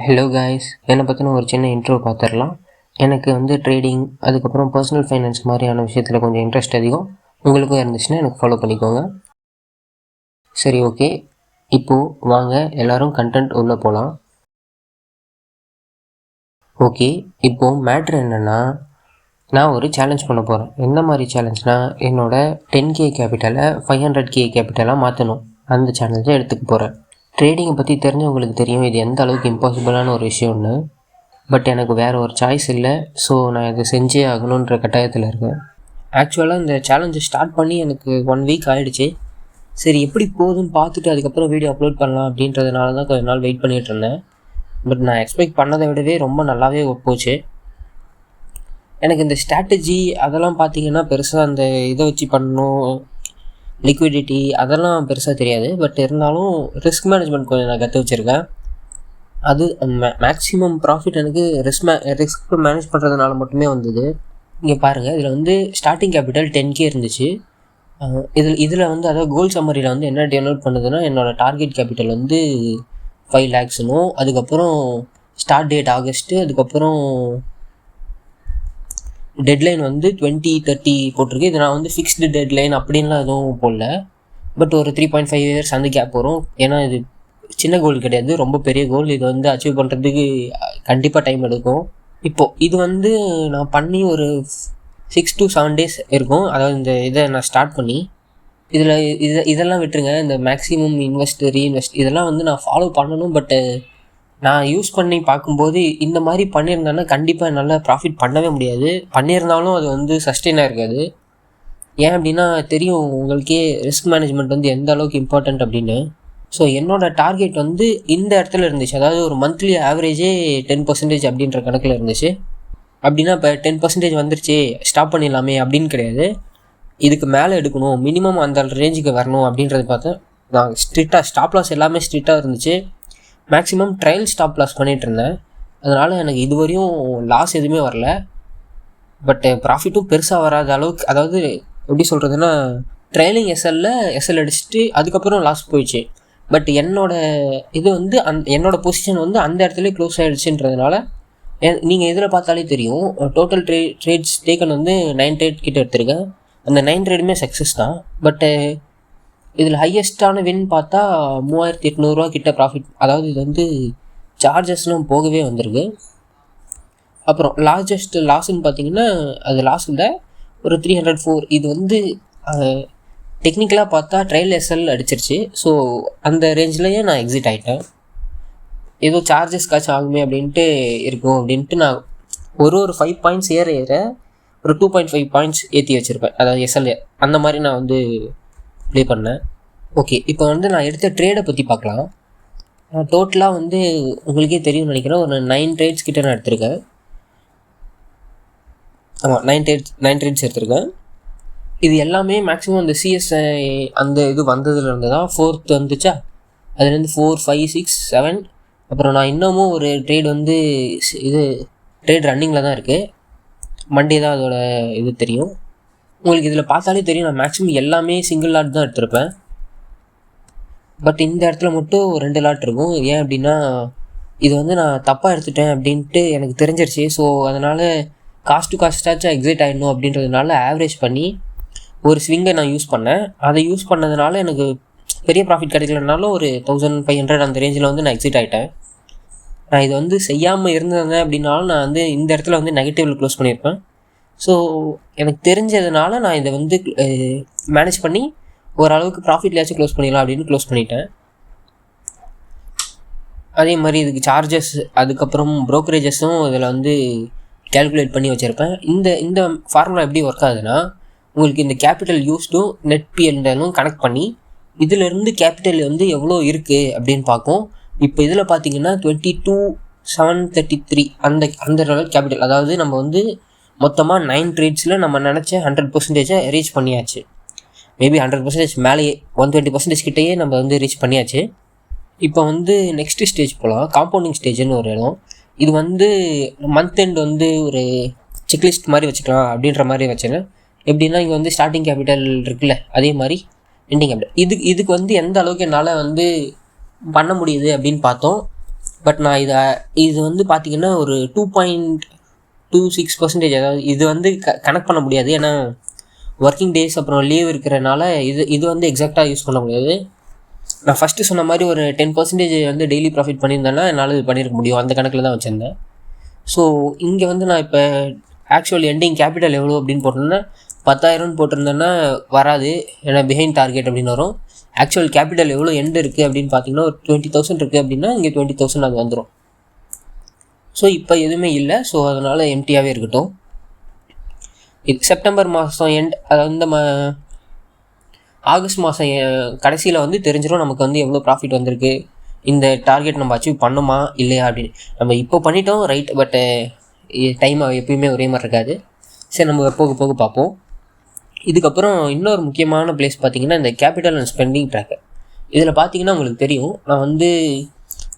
Hello guys, என்னை பற்றின ஒரு சின்ன இன்ட்ரோ பார்த்துடலாம். எனக்கு வந்து ட்ரேடிங், அதுக்கப்புறம் பர்சனல் ஃபைனான்ஸ் மாதிரியான விஷயத்தில் கொஞ்சம் இன்ட்ரெஸ்ட் அதிகம். உங்களுக்கும் இருந்துச்சுன்னா எனக்கு ஃபாலோ பண்ணிக்கோங்க. சரி, ஓகே. இப்போது வாங்க எல்லோரும் கண்டென்ட் உள்ளே போகலாம். ஓகே, இப்போது மேட்ரு என்னென்னா, நான் ஒரு சேலஞ்ச் பண்ண போகிறேன். எந்த மாதிரி சேலஞ்ச்னால், என்னோடய 10K கேபிட்டலை 500K கேபிட்டலாக மாற்றணும். அந்த சேலஞ்சை எடுத்துக்க போகிறேன். ட்ரேடிங்கை பற்றி தெரிஞ்சவங்களுக்கு தெரியும் இது எந்த அளவுக்கு இம்பாசிபிளான ஒரு விஷயம்னு. பட் எனக்கு வேறு ஒரு சாய்ஸ் இல்லை. ஸோ நான் இதை செஞ்சே ஆகணுன்ற கட்டாயத்தில் இருக்கேன். ஆக்சுவலாக இந்த சேலஞ்சை ஸ்டார்ட் பண்ணி எனக்கு 1 வீக் ஆகிடுச்சு. சரி, எப்படி போகுதுன்னு பார்த்துட்டு அதுக்கப்புறம் வீடியோ அப்லோட் பண்ணலாம் அப்படின்றதுனால தான் கொஞ்ச நாள் வெயிட் பண்ணிகிட்டு இருந்தேன். பட் நான் எக்ஸ்பெக்ட் பண்ணதை விடவே ரொம்ப நல்லாவே போச்சு. எனக்கு இந்த ஸ்ட்ராட்டஜி அதெல்லாம் பார்த்திங்கன்னா பெருசாக அந்த இதை வச்சு பண்ணணும், லிக்விடிட்டி அதெல்லாம் பெருசாக தெரியாது. பட் இருந்தாலும் ரிஸ்க் மேனேஜ்மெண்ட் கொஞ்சம் நான் கற்று வச்சுருக்கேன். அது மேக்ஸிமம் ப்ராஃபிட் எனக்கு ரிஸ்க் மேனேஜ் பண்ணுறதுனால மட்டுமே வந்தது. இங்கே பாருங்கள், இதில் வந்து ஸ்டார்டிங் கேபிட்டல் 10K இருந்துச்சு. இதில் வந்து அதாவது கோல் சம்மரியில் வந்து என்ன டெனோட் பண்ணுதுன்னா, என்னோடய டார்கெட் கேபிட்டல் வந்து 5 lakhsனும், அதுக்கப்புறம் ஸ்டார்ட் டேட் ஆகஸ்ட்டு, அதுக்கப்புறம் டெட்லைன் வந்து 2030 போட்டிருக்கு. இது நான் வந்து ஃபிக்ஸ்டு டெட்லைன் அப்படின்லாம் எதுவும் போடல. பட் ஒரு 3.5 years அந்த கேப் வரும். ஏன்னா இது சின்ன கோல் கிடையாது, ரொம்ப பெரிய கோல். இது வந்து அச்சீவ் பண்ணுறதுக்கு கண்டிப்பாக டைம் எடுக்கும். இப்போது இது வந்து நான் பண்ணி ஒரு 6 to 7 days இருக்கும். அதாவது இந்த இதை நான் ஸ்டார்ட் பண்ணி இதெல்லாம் விட்டுருங்க. இந்த மேக்ஸிமம் இன்வெஸ்ட், ரீஇன்வெஸ்ட் இதெல்லாம் வந்து நான் ஃபாலோ பண்ணணும். பட்டு நான் யூஸ் பண்ணி பார்க்கும்போது இந்த மாதிரி பண்ணியிருந்தேன்னா கண்டிப்பாக என்னால் ப்ராஃபிட் பண்ணவே முடியாது. பண்ணியிருந்தாலும் அது வந்து சஸ்டெயினாக இருக்காது. ஏன் அப்படின்னா தெரியும் உங்களுக்கே ரிஸ்க் மேனேஜ்மெண்ட் வந்து எந்த அளவுக்கு இம்பார்ட்டண்ட் அப்படின்னு. ஸோ என்னோடய டார்கெட் வந்து இந்த இடத்துல இருந்துச்சு. அதாவது ஒரு மந்த்லி ஆவரேஜே 10% அப்படின்ற கணக்கில் இருந்துச்சு. அப்படின்னா இப்போ 10% வந்துருச்சு, ஸ்டாப் பண்ணிடலாமே அப்படின்னு கிடையாது. இதுக்கு மேலே எடுக்கணும், மினிமம் அந்த ரேஞ்சுக்கு வரணும் அப்படின்றது பார்த்தேன். நான் ஸ்ட்ரிக்டாக ஸ்டாப் லாஸ் எல்லாமே ஸ்ட்ரிக்டாக இருந்துச்சு. மேக்ஸிமம் ட்ரையல் ஸ்டாப் லாஸ் பண்ணிகிட்டு இருந்தேன். அதனால் எனக்கு இதுவரையும் லாஸ் எதுவுமே வரல. பட் ப்ராஃபிட்டும் பெருசாக வராத அளவுக்கு, அதாவது எப்படி சொல்கிறதுன்னா, ட்ரையலிங் எஸ்எல் அடிச்சுட்டு அதுக்கப்புறம் லாஸ் போயிடுச்சு. பட் இது வந்து என்னோடய பொசிஷன் வந்து அந்த இடத்துல க்ளோஸ் ஆகிடுச்சுன்றதுனால நீங்கள் இதில் பார்த்தாலே தெரியும். டோட்டல் ட்ரேட்ஸ் டேக்கன் வந்து 9 trade கிட்ட எடுத்திருக்கேன். அந்த 9 tradeமே சக்ஸஸ் தான். பட்டு இதில் ஹையஸ்ட்டான வின் பார்த்தா 3800 கிட்ட ப்ராஃபிட். அதாவது இது வந்து சார்ஜஸ்லாம் போகவே வந்திருக்கு. அப்புறம் லார்ஜஸ்ட் லாஸ்ன்னு பார்த்தீங்கன்னா அது லாஸ் இல்லை, ஒரு 304. இது வந்து டெக்னிக்கலாக பார்த்தா ட்ரையல் எஸ்எல் அடிச்சிருச்சு. ஸோ அந்த ரேஞ்சிலேயே நான் எக்ஸிட் ஆகிட்டேன். ஏதோ சார்ஜஸ் காய்ச்சி ஆகுமே அப்படின்ட்டு இருக்கும் அப்படின்ட்டு நான் ஒரு 5 points ஏற ஒரு 2.5 points ஏற்றி வச்சுருப்பேன். அதாவது எஸ்எல் அந்த மாதிரி நான் வந்து ப்ளே பண்ணேன். ஓகே, இப்போ வந்து நான் எடுத்த ட்ரேடை பற்றி பார்க்கலாம். நான் டோட்டலாக வந்து உங்களுக்கே தெரியும்னு நினைக்கிறேன், ஒரு 9 trades கிட்டே நான் எடுத்திருக்கேன். ஆமாம், 9 trades எடுத்திருக்கேன். இது எல்லாமே மேக்ஸிமம் அந்த சிஎஸ்ஐ அந்த இது வந்ததுலேருந்து தான் 4th வந்துச்சா, அதுலேருந்து 4, 5, 6, 7. அப்புறம் நான் இன்னமும் ஒரு ட்ரேட் வந்து இது ட்ரேட் ரன்னிங்கில் தான் இருக்குது. மண்டே தான் அதோட இது தெரியும் உங்களுக்கு. இதில் பார்த்தாலே தெரியும் நான் மேக்ஸிமம் எல்லாமே சிங்கிள் லாட் தான் எடுத்திருப்பேன். பட் இந்த இடத்துல மட்டும் 2 லாட் இருக்கும். ஏன் அப்படின்னா இது வந்து நான் தப்பாக எடுத்துட்டேன் அப்படின்ட்டு எனக்கு தெரிஞ்சிருச்சு. ஸோ அதனால் காஸ்ட் டு காஸ்ட்டாச்சும் எக்ஸிட் ஆகிடணும் அப்படின்றதுனால ஆவரேஜ் பண்ணி ஒரு ஸ்விங்கை நான் யூஸ் பண்ணேன். அதை யூஸ் பண்ணதுனால எனக்கு பெரிய ப்ராஃபிட் கிடைக்கலனாலும் ஒரு 1500 அந்த ரேஞ்சில் வந்து நான் எக்ஸிட் ஆகிட்டேன். நான் இதை வந்து செய்யாமல் இருந்தேன் அப்படின்னாலும் நான் வந்து இந்த இடத்துல வந்து நெகட்டிவில் க்ளோஸ் பண்ணியிருப்பேன். ஸோ எனக்கு தெரிஞ்சதுனால நான் இதை வந்து மேனேஜ் பண்ணி ஓரளவுக்கு ப்ராஃபிட்லையாச்சும் க்ளோஸ் பண்ணிடலாம் அப்படின்னு க்ளோஸ் பண்ணிட்டேன். அதே மாதிரி இதுக்கு சார்ஜஸ் அதுக்கப்புறம் ப்ரோக்கரேஜஸும் இதில் வந்து கேல்குலேட் பண்ணி வச்சுருப்பேன். இந்த ஃபார்முலா எப்படி ஒர்க் ஆகுதுன்னா, உங்களுக்கு இந்த கேபிட்டல் யூஸ்டும் நெட் பிஎல்லும் கனெக்ட் பண்ணி இதிலேருந்து கேபிட்டல் வந்து எவ்வளோ இருக்குது அப்படின்னு பார்க்கும். இப்போ இதில் பார்த்தீங்கன்னா 22,733 அந்த லெவல் கேபிட்டல். அதாவது நம்ம வந்து மொத்தமாக 9 tradesல நம்ம நினச்ச 100% ரீச் பண்ணியாச்சு. மேபி 100% மேலேயே 120% கிட்டேயே நம்ம வந்து ரீச் பண்ணியாச்சு. இப்போ வந்து நெக்ஸ்ட் ஸ்டேஜ் போகலாம். காம்பவுண்டிங் ஸ்டேஜ்னு ஒரு இடம். இது வந்து மந்த் எண்ட் வந்து ஒரு செக்லிஸ்ட் மாதிரி வச்சுக்கலாம் அப்படின்ற மாதிரி வச்சேன். எப்படின்னா இங்கே வந்து ஸ்டார்டிங் கேபிட்டல் இருக்குல்ல, அதே மாதிரி எண்டிங் கேபிட்டல். இதுக்கு வந்து எந்த அளவுக்கு என்னால் வந்து பண்ண முடியுது அப்படின்னு பார்த்தோம். பட் நான் இது வந்து பார்த்திங்கன்னா ஒரு 2.26%, அதாவது இது வந்து கனெக்ட் பண்ண முடியாது. ஏன்னா ஒர்க்கிங் டேஸ் அப்புறம் லீவ் இருக்கிறனால இது வந்து எக்ஸாக்டாக யூஸ் பண்ண முடியாது. நான் ஃபஸ்ட்டு சொன்ன மாதிரி ஒரு 10% வந்து டெய்லி ப்ராஃபிட் பண்ணியிருந்தேன்னா என்னால் இது பண்ணியிருக்க முடியும். அந்த கணக்கில் தான் வச்சுருந்தேன். ஸோ இங்கே வந்து நான் இப்போ ஆக்சுவல் எண்டிங் கேபிட்டல் எவ்வளோ அப்படின்னு போட்டிருந்தேன்னா 10,000 போட்டிருந்தேன்னா வராது, ஏன்னா பிஹைண்ட் டார்கெட் அப்படின்னு வரும். ஆக்சுவல் கேபிட்டல் எவ்வளோ எண்டு இருக்குது அப்படின்னு பார்த்தீங்கன்னா ஒரு 20,000 இருக்குது அப்படின்னா இங்கே 20,000 அது வந்துடும். ஸோ இப்போ எதுவுமே இல்லை. ஸோ அதனால் எம்டியாகவே இருக்கட்டும். இது செப்டம்பர் மாதம் எண்ட், அதாவது இந்த ஆகஸ்ட் மாதம் கடைசியில் வந்து தெரிஞ்சிடும் நமக்கு வந்து எவ்வளோ ப்ராஃபிட் வந்திருக்கு, இந்த டார்கெட் நம்ம அச்சீவ் பண்ணுமா இல்லையா அப்படின்னு. நம்ம இப்போ பண்ணிட்டோம் ரைட், பட் டைம் எப்பயுமே ஒரே மாதிரி இருக்காது. சரி, நம்ம போக போக பார்ப்போம். இதுக்கப்புறம் இன்னொரு முக்கியமான பிளேஸ் பார்த்திங்கன்னா இந்த கேபிட்டல் அண்ட் ஸ்பெண்டிங் ட்ராக்கர். இதில் பார்த்தீங்கன்னா உங்களுக்கு தெரியும், நான் வந்து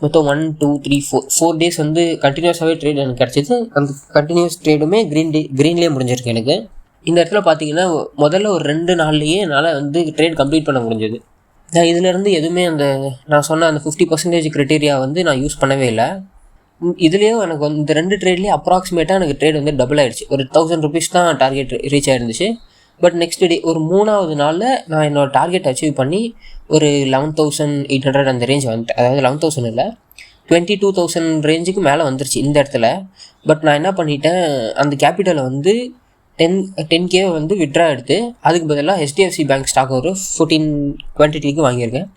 மொத்தம் 1 2 3 4 டேஸ் வந்து கண்டினியூஸாகவே ட்ரேட் எனக்கு கிடச்சிது. அந்த கண்டினியூஸ் ட்ரேடுமே க்ரீன்லேயே முடிஞ்சிருக்கு எனக்கு. இந்த இடத்துல பார்த்தீங்கன்னா முதல்ல ஒரு 2 நாள்லேயே என்னால் வந்து ட்ரேட் கம்ப்ளீட் பண்ண முடிஞ்சது. நான் இதிலேருந்து எதுவுமே நான் சொன்ன அந்த 50% க்ரைட்டீரியா வந்து நான் யூஸ் பண்ணவே இல்லை. இதுலேயும் எனக்கு வந்து இந்த 2 ட்ரேட்லேயே அப்ராக்சிமேட்டாக எனக்கு ட்ரேட் வந்து டபுள் ஆகிடுச்சு. ஒரு 1000 rupees தான் டார்கெட் ரீச் ஆகிருந்துச்சு. பட் நெக்ஸ்ட் டே ஒரு 3வது நாளில் நான் என்னோடய டார்கெட் அச்சீவ் பண்ணி ஒரு 11,800 அந்த ரேஞ்ச் வந்துட்டேன். அதாவது 11,000 இல்லை, 22,000 ரேஞ்சுக்கு மேலே வந்துருச்சு இந்த இடத்துல. பட் நான் என்ன பண்ணிட்டேன், அந்த கேபிட்டலை வந்து 10K வந்து விட்ரா எடுத்து அதுக்கு பதிலாக HDFC பேங்க் ஸ்டாக் ஒரு 14 குவான்டிட்டிக்கு வாங்கியிருக்கேன்.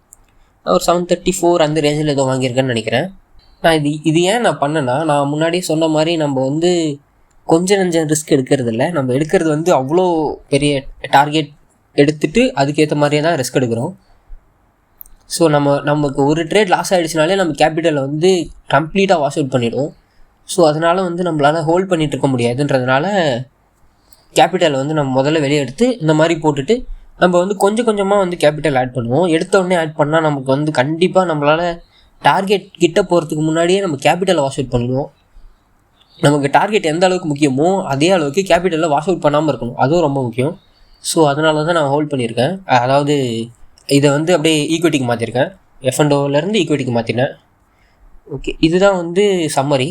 ஒரு 734 அந்த ரேஞ்சில் ஏதோ வாங்கியிருக்கேன்னு நினைக்கிறேன். நான் இது ஏன் நான் பண்ணேன்னா, நான் முன்னாடியே சொன்ன மாதிரி நம்ம வந்து கொஞ்சம் நஞ்சம் ரிஸ்க் எடுக்கிறது இல்லை. நம்ம எடுக்கிறது வந்து அவ்வளோ பெரிய டார்கெட் எடுத்துகிட்டு அதுக்கேற்ற மாதிரியே தான் ரிஸ்க் எடுக்கிறோம். ஸோ நமக்கு ஒரு ட்ரேட் லாஸ் ஆகிடுச்சினாலே நம்ம கேபிட்டலை வந்து கம்ப்ளீட்டாக வாஷ் அவுட் பண்ணிவிடும். ஸோ அதனால் வந்து நம்மளால் ஹோல்ட் பண்ணிகிட்டு இருக்க முடியாதுன்றதுனால கேபிட்டலை வந்து நம்ம முதல்ல வெளியே எடுத்து இந்த மாதிரி போட்டுட்டு நம்ம வந்து கொஞ்சம் கொஞ்சமாக வந்து கேபிட்டல் ஆட் பண்ணுவோம். எடுத்தோடனே ஆட் பண்ணால் நமக்கு வந்து கண்டிப்பாக நம்மளால் டார்கெட் கிட்ட போகிறதுக்கு முன்னாடியே நம்ம கேபிட்டலை வாஷ் அவுட் பண்ணிடுவோம். நமக்கு டார்கெட் எந்த அளவுக்கு முக்கியமோ அதே அளவுக்கு கேபிட்டலில் வாஷ் அவுட் பண்ணாமல் இருக்கணும், அதுவும் ரொம்ப முக்கியம். ஸோ அதனால தான் நான் ஹோல்ட் பண்ணியிருக்கேன். அதாவது இதை வந்து அப்படியே ஈக்விட்டிக்கு மாற்றிருக்கேன், F&Oலேருந்து ஈக்விட்டிக்கு மாற்றினேன். ஓகே, இதுதான் வந்து சம்மரி.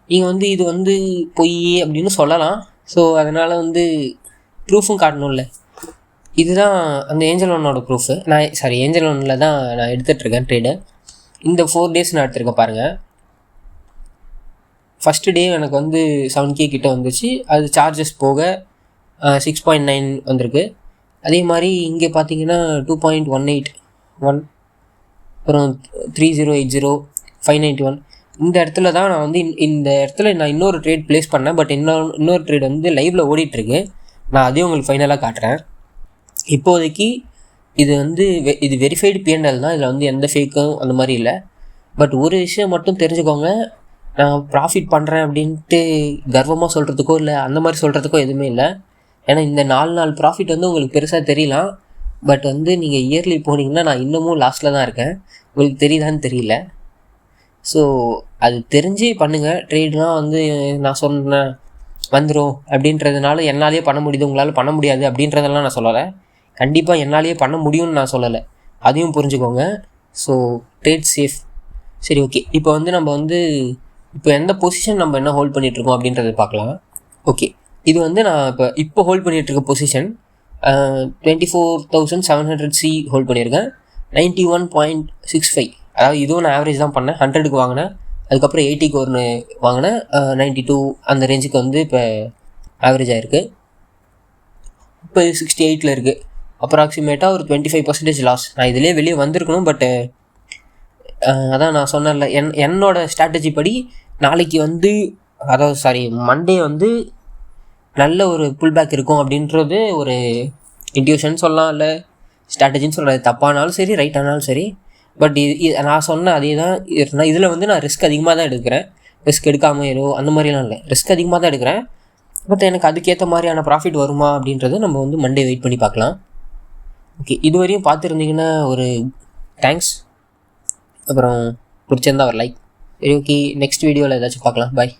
நீங்கள் வந்து இது வந்து பொய் அப்படின்னு சொல்லலாம். ஸோ அதனால் வந்து ப்ரூஃபும் காட்டணும்ல. இதுதான் அந்த ஏஞ்சல் ஒன்னோட ப்ரூஃபு. ஏஞ்சல் ஒன்னில் தான் நான் எடுத்துகிட்ருக்கேன் ட்ரேடு. இந்த 4 டேஸ் நான் எடுத்துருக்கேன் பாருங்கள். ஃபஸ்ட்டு டே எனக்கு வந்து 7K கிட்ட வந்துச்சு. அது சார்ஜஸ் போக 6.9 வந்திருக்கு. அதே மாதிரி இங்கே பார்த்தீங்கன்னா 2.181, அப்புறம் 3080, 591. இந்த இடத்துல தான் நான் வந்து இந்த இடத்துல நான் இன்னொரு ட்ரேட் ப்ளேஸ் பண்ணேன். பட் இன்னொரு ட்ரேட் வந்து லைவில் ஓடிட்டுருக்கு. நான் அதையும் உங்களுக்கு ஃபைனலாக காட்டுறேன். இப்போதைக்கு இது வந்து இது வெரிஃபைடு P&L தான். இதில் வந்து எந்த ஃபேக்கும் அந்த மாதிரி இல்லை. பட் ஒரு விஷயம் மட்டும் தெரிஞ்சுக்கோங்க, நான் ப்ராஃபிட் பண்ணுறேன் அப்படின்ட்டு கர்வமாக சொல்கிறதுக்கோ இல்லை அந்த மாதிரி சொல்கிறதுக்கோ எதுவுமே இல்லை. ஏன்னா இந்த 4 நாள் ப்ராஃபிட் வந்து உங்களுக்கு பெருசாக தெரியலாம். பட் வந்து நீங்கள் இயர்லி போனீங்கன்னா நான் இன்னமும் லாஸ்ட்டில் தான் இருக்கேன். உங்களுக்கு தெரியுதான்னு தெரியல. ஸோ அது தெரிஞ்சு பண்ணுங்கள். ட்ரேட்லாம் வந்து நான் சொன்னேன் வந்துடும் அப்படின்றதுனால என்னாலேயே பண்ண முடியுது உங்களால் பண்ண முடியாது அப்படின்றதெல்லாம் நான் சொல்லலை. கண்டிப்பாக என்னாலேயே பண்ண முடியும்னு நான் சொல்லலை, அதையும் புரிஞ்சுக்கோங்க. So trade safe. சரி, ஓகே. இப்போ வந்து நம்ம வந்து இப்போ எந்த பொசிஷன் நம்ம என்ன ஹோல்ட் பண்ணிகிட்ருக்கோம் அப்படின்றத பார்க்கலாம். ஓகே, இது வந்து நான் இப்போ ஹோல்ட் பண்ணிகிட்ருக்க பொசிஷன் 24,700C ஹோல்ட் பண்ணியிருக்கேன். 91.65, அதாவது இதுவும் நான் ஆவரேஜ் தான் பண்ணேன். 100க்கு வாங்கினேன், அதுக்கப்புறம் 80க்கு ஒன்று வாங்கினேன். 92 அந்த ரேஞ்சுக்கு வந்து இப்போ ஆவரேஜ் ஆகிருக்கு. இப்போ 68ல் இருக்குது. அப்ராக்சிமேட்டாக ஒரு 25% லாஸ். நான் இதிலே வெளியே வந்திருக்கணும். பட்டு அதான் நான் சொன்னேன்ல, என்னோட ஸ்ட்ராட்டஜி படி நாளைக்கு வந்து மண்டே வந்து நல்ல ஒரு புல் பேக் இருக்கும் அப்படின்றது ஒரு இன்ட்யூஷன் சொல்லலாம், இல்லை ஸ்ட்ராட்டஜின்னு சொல்கிறது. தப்பானாலும் சரி, ரைட் ஆனாலும் சரி. பட் நான் சொன்ன அதே தான். இதில் வந்து நான் ரிஸ்க் அதிகமாக தான் எடுக்கிறேன். ரிஸ்க் எடுக்காமல் அந்த மாதிரிலாம் இல்லை, ரிஸ்க் அதிகமாக தான் எடுக்கிறேன். பட் எனக்கு அதுக்கேற்ற மாதிரியான ப்ராஃபிட் வருமா அப்படின்றது நம்ம வந்து மண்டே வெயிட் பண்ணி பார்க்கலாம். ஓகே, இதுவரையும் பார்த்துருந்தீங்கன்னா ஒரு தேங்க்ஸ். அப்புறம் பிடிச்சிருந்தா ஒரு லைக். சரி, ஓகே, நெக்ஸ்ட் வீடியோவில் ஏதாச்சும் பார்க்கலாம். பாய்.